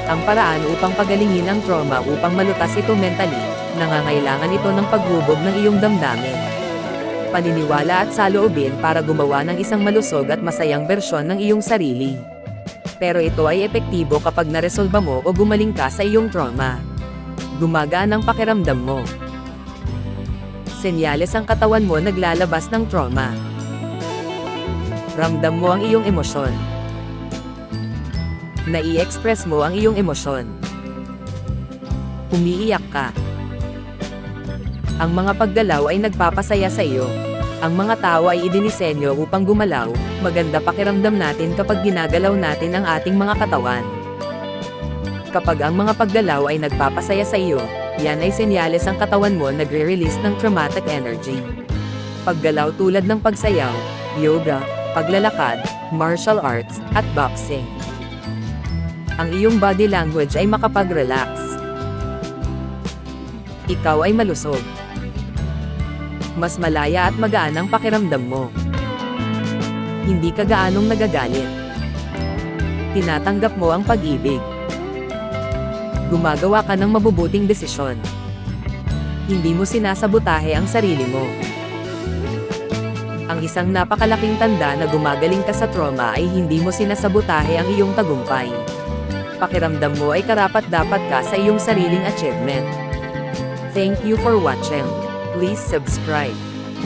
Ang paraan upang pagalingin ang trauma upang malutas ito mentally, nangangailangan ito ng paghubog ng iyong damdamin, paniniwala at saloobin para gumawa ng isang malusog at masayang bersyon ng iyong sarili. Pero ito ay epektibo kapag naresolba mo o gumaling ka sa iyong trauma. Gumagaan ang pakiramdam mo. Senyales ang katawan mo naglalabas ng trauma. Ramdam mo ang iyong emosyon. Nai-express mo ang iyong emosyon. Umiiyak ka. Ang mga paggalaw ay nagpapasaya sa iyo. Ang mga tao ay idinisenyo upang gumalaw, maganda pakiramdam natin kapag ginagalaw natin ang ating mga katawan. Kapag ang mga paggalaw ay nagpapasaya sa iyo, yan ay senyales ang katawan mo nagre-release ng traumatic energy. Paggalaw tulad ng pagsayaw, yoga, paglalakad, martial arts, at boxing. Ang iyong body language ay makapag-relax. Ikaw ay malusog. Mas malaya at magaan ang pakiramdam mo. Hindi ka gaanong nagagalit. Tinatanggap mo ang pag-ibig. Gumagawa ka ng mabubuting desisyon. Hindi mo sinasabotahe ang sarili mo. Ang isang napakalaking tanda na gumagaling ka sa trauma ay hindi mo sinasabotahe ang iyong tagumpay. Pakiramdam mo ay karapat-dapat ka sa iyong sariling achievement. Thank you for watching. Please subscribe.